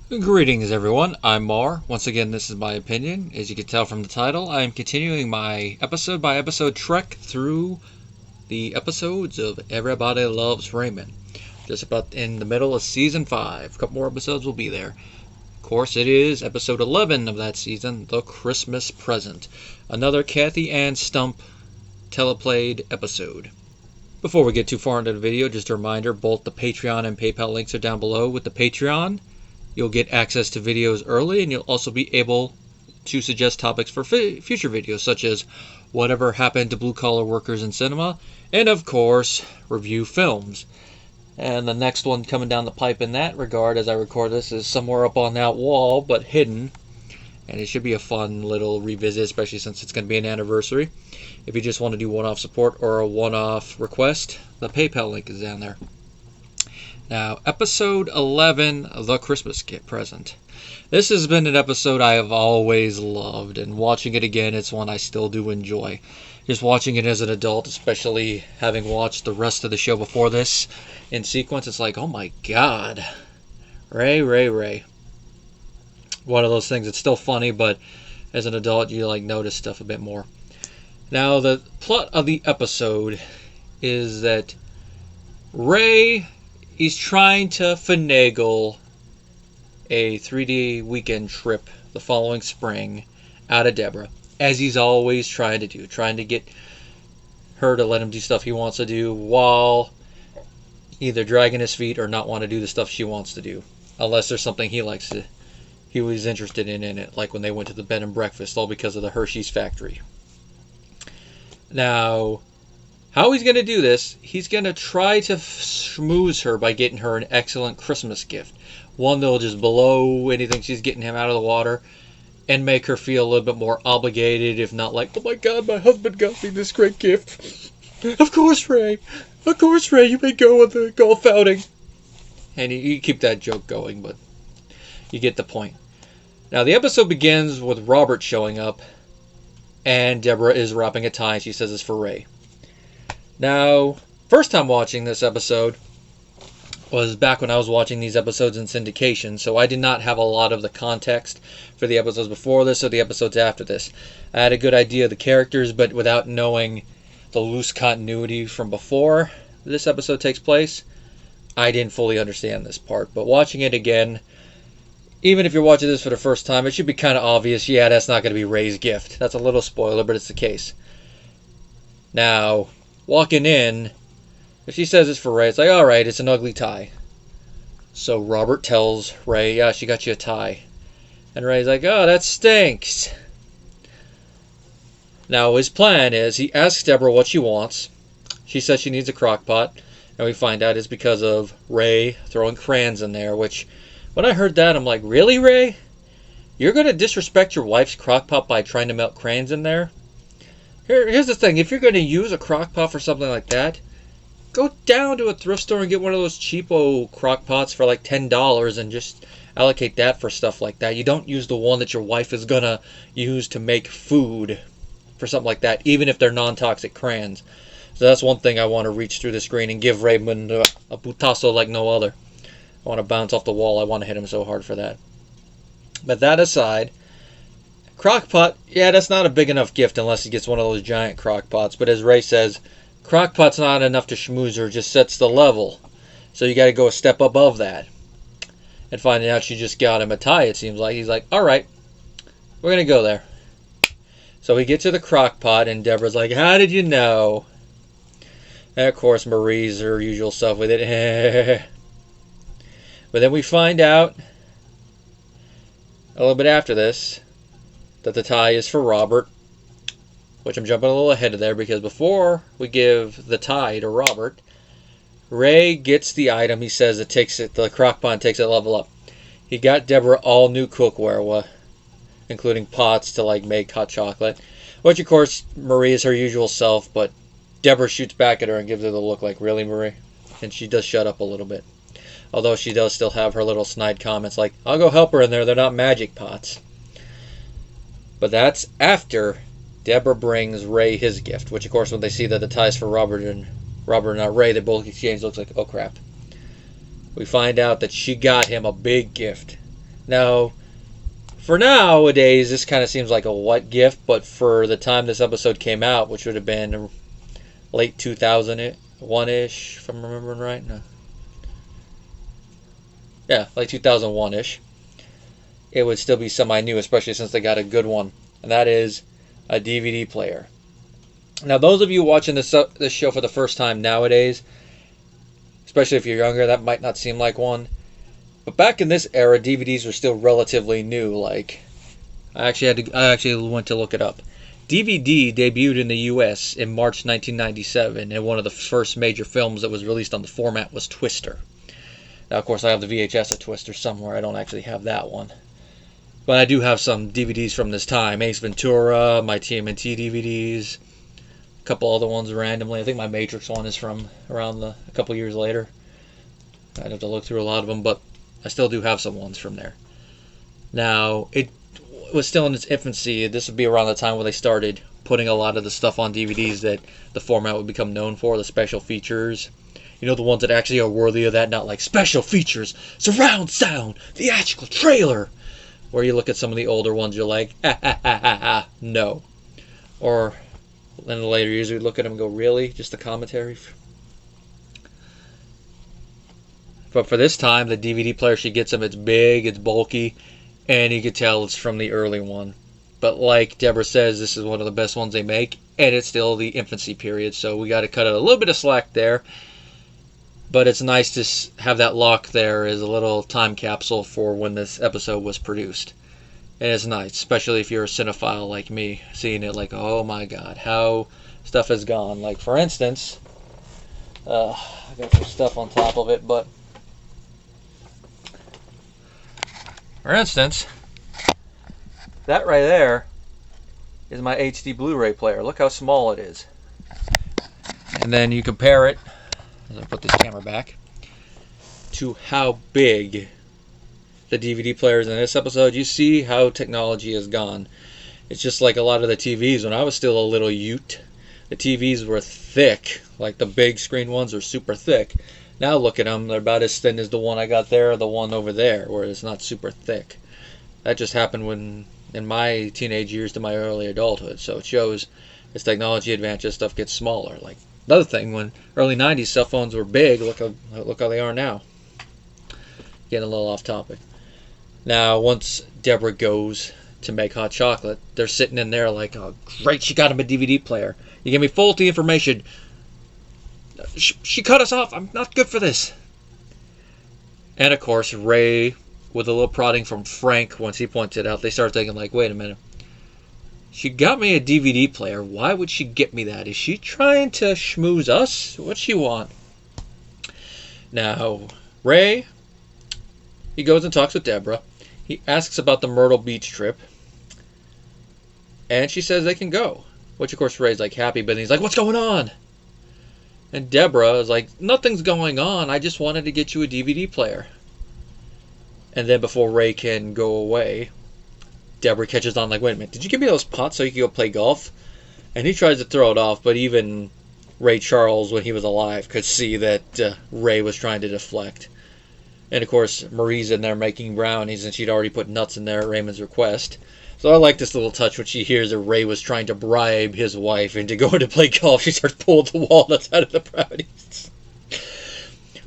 Greetings everyone, I'm Mar. Once again, this is my opinion. As you can tell from the title, I am continuing my episode by episode trek through the episodes of Everybody Loves Raymond. Just about in the middle of season 5. A couple more episodes will be there. Of course, it is episode 11 of that season, The Christmas Present. Another Kathy Ann Stump teleplayed episode. Before we get too far into the video, just a reminder, both the Patreon and PayPal links are down below. With the Patreon, you'll get access to videos early, and you'll also be able to suggest topics for future videos, such as whatever happened to blue-collar workers in cinema, and of course, review films. And the next one coming down the pipe in that regard, as I record this, is somewhere up on that wall, but hidden. And it should be a fun little revisit, especially since it's going to be an anniversary. If you just want to do one-off support or a one-off request, the PayPal link is down there. Now, episode 11, The Christmas Present. This has been an episode I have always loved, and watching it again, it's one I still do enjoy. Just watching it as an adult, especially having watched the rest of the show before this in sequence, it's like, oh my god. Ray. One of those things, it's still funny, but as an adult, you notice stuff a bit more. Now, the plot of the episode is that Ray... he's trying to finagle a 3-day weekend trip the following spring out of Debra, as he's always trying to do, trying to get her to let him do stuff he wants to do while either dragging his feet or not want to do the stuff she wants to do, unless there's something he was interested in it, like when they went to the bed and breakfast, all because of the Hershey's factory. Now, how he's going to do this, he's going to try to schmooze her by getting her an excellent Christmas gift. One that'll just blow anything she's getting him out of the water and make her feel a little bit more obligated, if not like, oh my god, my husband got me this great gift. Of course, Ray, you may go with the golf outing. And you keep that joke going, but you get the point. Now, the episode begins with Robert showing up, and Debra is wrapping a tie, and she says it's for Ray. Now, first time watching this episode was back when I was watching these episodes in syndication, so I did not have a lot of the context for the episodes before this or the episodes after this. I had a good idea of the characters, but without knowing the loose continuity from before this episode takes place, I didn't fully understand this part. But watching it again, even if you're watching this for the first time, it should be kind of obvious, yeah, that's not going to be Ray's gift. That's a little spoiler, but it's the case. Now, walking in, if she says it's for Ray, it's like, alright, it's an ugly tie. So Robert tells Ray, yeah, she got you a tie. And Ray's like, oh, that stinks. Now, his plan is, he asks Debra what she wants. She says she needs a crock pot. And we find out it's because of Ray throwing crayons in there, which, when I heard that, I'm like, really, Ray? You're going to disrespect your wife's crock pot by trying to melt crayons in there? Here's the thing. If you're going to use a crock pot for something like that, go down to a thrift store and get one of those cheapo crock pots for like $10 and just allocate that for stuff like that. You don't use the one that your wife is going to use to make food for something like that, even if they're non-toxic crayons. So that's one thing I want to reach through the screen and give Raymond a putazo like no other. I want to bounce off the wall. I want to hit him so hard for that. But that aside, crockpot, yeah, that's not a big enough gift unless he gets one of those giant crockpots. But as Ray says, crockpot's not enough to schmooze her, just sets the level. So you got to go a step above that. And finding out she just got him a tie, it seems like. He's like, alright, we're going to go there. So we get to the crockpot, and Debra's like, how did you know? And of course, Marie's her usual self with it. But then we find out, a little bit after this, that the tie is for Robert, which I'm jumping a little ahead of there because before we give the tie to Robert, Ray gets the item. He says it takes it, the crockpot takes it level up. He got Debra all new cookware, including pots to make hot chocolate, which of course Marie is her usual self, but Debra shoots back at her and gives her the look like, really, Marie? And she does shut up a little bit. Although she does still have her little snide comments like, I'll go help her in there, they're not magic pots. But that's after Debra brings Ray his gift, which of course when they see that the tie's for Robert and not Ray, they both exchange looks like, oh crap. We find out that she got him a big gift. Now, for nowadays, this kind of seems like a what gift, but for the time this episode came out, which would have been late 2001-ish, if I'm remembering right. No. Yeah, like 2001-ish. It would still be semi-new, especially since they got a good one, and that is a DVD player. Now, those of you watching this show for the first time nowadays, especially if you're younger, that might not seem like one. But back in this era, DVDs were still relatively new. Like, I actually went to look it up. DVD debuted in the U.S. in March 1997, and one of the first major films that was released on the format was Twister. Now, of course, I have the VHS of Twister somewhere. I don't actually have that one. But I do have some DVDs from this time. Ace Ventura, my TMNT DVDs, a couple other ones randomly. I think my Matrix one is from around a couple years later. I'd have to look through a lot of them, but I still do have some ones from there. Now, it was still in its infancy. This would be around the time where they started putting a lot of the stuff on DVDs that the format would become known for, the special features. You know, the ones that actually are worthy of that, not like special features, surround sound, theatrical trailer. Where you look at some of the older ones, you're like, no. Or in the later years, we look at them and go, really? Just the commentary? But for this time, the DVD player she gets them, it's big, it's bulky, and you can tell it's from the early one. But like Debra says, this is one of the best ones they make, and it's still the infancy period, so we got to cut it a little bit of slack there. But it's nice to have that lock there as a little time capsule for when this episode was produced. And it's nice, especially if you're a cinephile like me, seeing it like, oh my god, how stuff has gone. Like, for instance, I got some stuff on top of it, but for instance, that right there is my HD Blu-ray player. Look how small it is. And then you compare it, as I put this camera back, to how big the DVD players in this episode. You see how technology has gone. It's just like a lot of the TVs. When I was still a little ute, the TVs were thick. Like the big screen ones are super thick. Now look at them. They're about as thin as the one I got there or the one over there, where it's not super thick. That just happened when in my teenage years to my early adulthood. So it shows as technology advances, stuff gets smaller. Like, another thing, when early 90s cell phones were big, look how they are now. Getting a little off topic. Now, once Debra goes to make hot chocolate, they're sitting in there like, oh, great, she got him a DVD player. You gave me faulty information. She cut us off. I'm not good for this. And, of course, Ray, with a little prodding from Frank, once he pointed out, they start thinking, like, wait a minute. She got me a DVD player. Why would she get me that? Is she trying to schmooze us? What's she want? Now, Ray, he goes and talks with Debra. He asks about the Myrtle Beach trip. And she says they can go. Which, of course, Ray's like happy, but he's like, what's going on? And Debra is like, nothing's going on. I just wanted to get you a DVD player. And then before Ray can go away, Debra catches on like, wait a minute, did you give me those pots so you could go play golf? And he tries to throw it off, but even Ray Charles, when he was alive, could see that Ray was trying to deflect. And of course, Marie's in there making brownies, and she'd already put nuts in there at Raymond's request. So I like this little touch when she hears that Ray was trying to bribe his wife into going to play golf. She starts pulling the walnuts out of the brownies.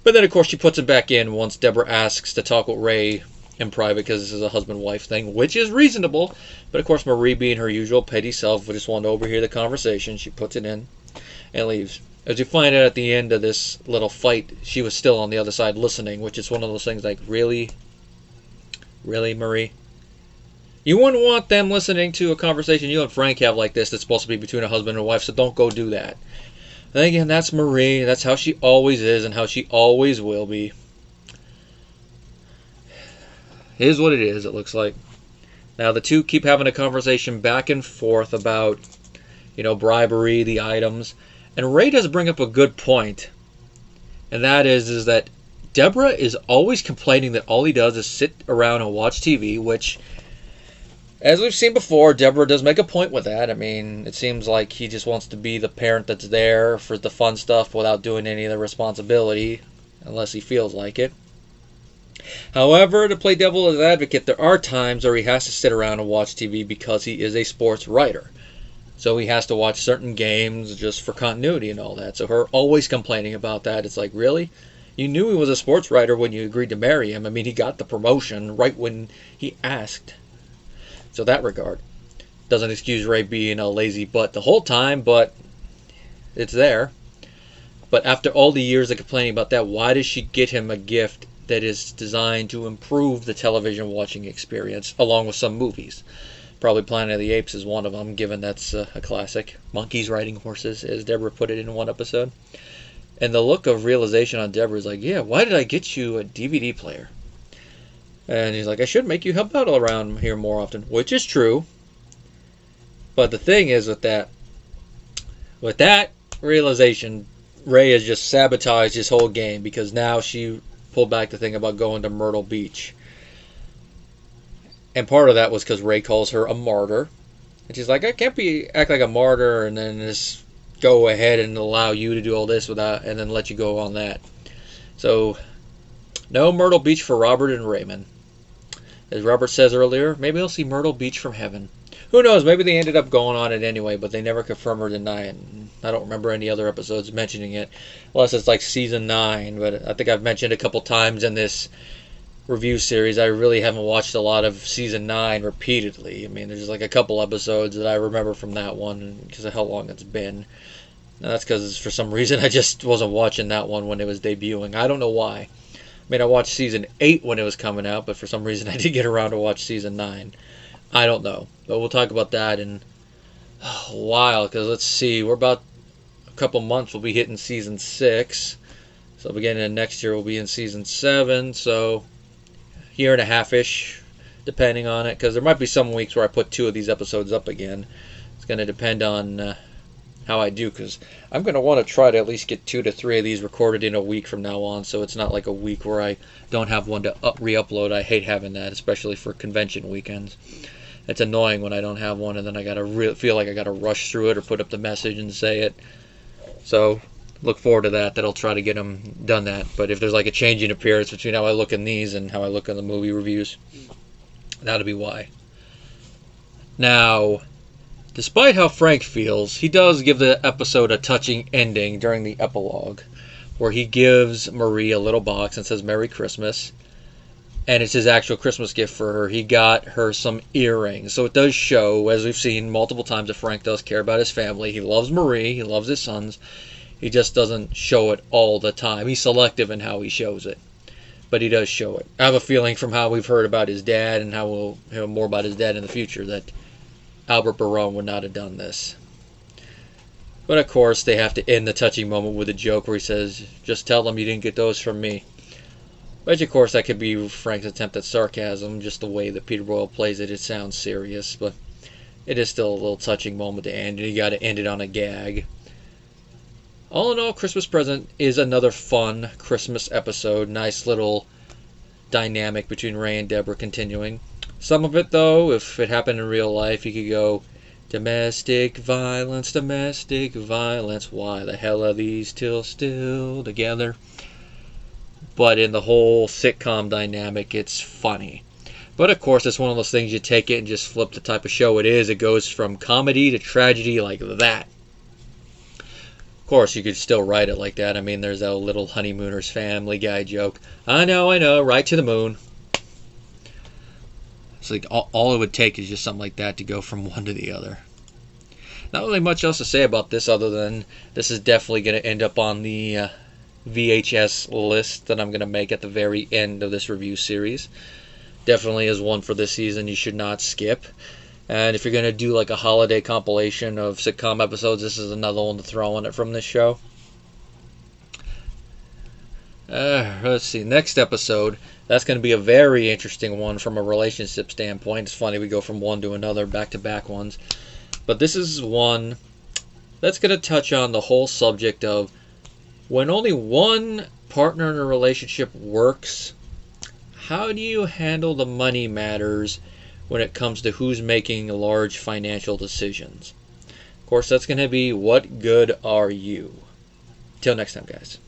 But then, of course, she puts it back in once Debra asks to talk with Ray in private, because this is a husband-wife thing, which is reasonable. But, of course, Marie, being her usual petty self, just wanted to overhear the conversation. She puts it in and leaves. As you find out at the end of this little fight, she was still on the other side listening, which is one of those things like, really? Really, Marie? You wouldn't want them listening to a conversation you and Frank have like this that's supposed to be between a husband and wife, so don't go do that. And again, that's Marie. That's how she always is and how she always will be. It is what it is, it looks like. Now, the two keep having a conversation back and forth about, bribery, the items. And Ray does bring up a good point. And that is that Debra is always complaining that all he does is sit around and watch TV, which, as we've seen before, Debra does make a point with that. I mean, it seems like he just wants to be the parent that's there for the fun stuff without doing any of the responsibility, unless he feels like it. However, to play devil's advocate, there are times where he has to sit around and watch TV because he is a sports writer. So he has to watch certain games just for continuity and all that. So her always complaining about that, it's like, really? You knew he was a sports writer when you agreed to marry him. I mean, he got the promotion right when he asked. So that regard. Doesn't excuse Ray being a lazy butt the whole time, but it's there. But after all the years of complaining about that, why does she get him a gift that is designed to improve the television watching experience, along with some movies? Probably Planet of the Apes is one of them, given that's a classic. Monkeys riding horses, as Debra put it in one episode. And the look of realization on Debra is like, yeah, why did I get you a DVD player? And he's like, I should make you help out around here more often, which is true. But the thing is with that realization, Ray has just sabotaged his whole game, because now she pulled back the thing about going to Myrtle Beach. And part of that was because Ray calls her a martyr. And she's like, I can't act like a martyr and then just go ahead and allow you to do all this without, and then let you go on that. So, no Myrtle Beach for Robert and Raymond. As Robert says earlier, maybe he'll see Myrtle Beach from heaven. Who knows, maybe they ended up going on it anyway, but they never confirm or deny it. I don't remember any other episodes mentioning it, unless it's like season 9, but I think I've mentioned a couple times in this review series, I really haven't watched a lot of season 9 repeatedly. I mean, there's like a couple episodes that I remember from that one because of how long it's been. Now, that's because for some reason I just wasn't watching that one when it was debuting. I don't know why. I mean, I watched season 8 when it was coming out, but for some reason I didn't get around to watch season 9. I don't know, but we'll talk about that in a while, because let's see, we're about a couple months, we'll be hitting season 6. So beginning of next year we'll be in season 7, so year and a half-ish, depending on it, because there might be some weeks where I put 2 of these episodes up again. It's going to depend on how I do, because I'm going to want to try to at least get 2 to 3 of these recorded in a week from now on, so it's not like a week where I don't have one to re-upload. I hate having that, especially for convention weekends. It's annoying when I don't have one, and then I gotta feel like I gotta rush through it or put up the message and say it. So look forward to that. I'll try to get them done that. But if there's like a change in appearance between how I look in these and how I look in the movie reviews, that'll be why. Now, despite how Frank feels, he does give the episode a touching ending during the epilogue, where he gives Marie a little box and says Merry Christmas. And it's his actual Christmas gift for her. He got her some earrings. So it does show, as we've seen multiple times, that Frank does care about his family. He loves Marie. He loves his sons. He just doesn't show it all the time. He's selective in how he shows it. But he does show it. I have a feeling from how we've heard about his dad and how we'll hear more about his dad in the future that Albert Barone would not have done this. But of course, they have to end the touching moment with a joke where he says, just tell them you didn't get those from me. Which, of course, that could be Frank's attempt at sarcasm, just the way that Peter Boyle plays it. It sounds serious, but it is still a little touching moment to end, and you got to end it on a gag. All in all, Christmas Present is another fun Christmas episode. Nice little dynamic between Ray and Debra continuing. Some of it, though, if it happened in real life, you could go, domestic violence, why the hell are these two still together? But in the whole sitcom dynamic, it's funny. But of course, it's one of those things you take it and just flip the type of show it is. It goes from comedy to tragedy like that. Of course, you could still write it like that. I mean, there's that little Honeymooners Family Guy joke. I know, right to the moon. It's like all it would take is just something like that to go from one to the other. Not really much else to say about this other than this is definitely going to end up on the VHS list that I'm going to make at the very end of this review series. Definitely is one for this season you should not skip. And if you're going to do like a holiday compilation of sitcom episodes, this is another one to throw on it from this show. Let's see, next episode, that's going to be a very interesting one from a relationship standpoint. It's funny, we go from one to another, back-to-back ones. But this is one that's going to touch on the whole subject of when only one partner in a relationship works, how do you handle the money matters when it comes to who's making large financial decisions? Of course, that's going to be What Good Are You? Till next time, guys.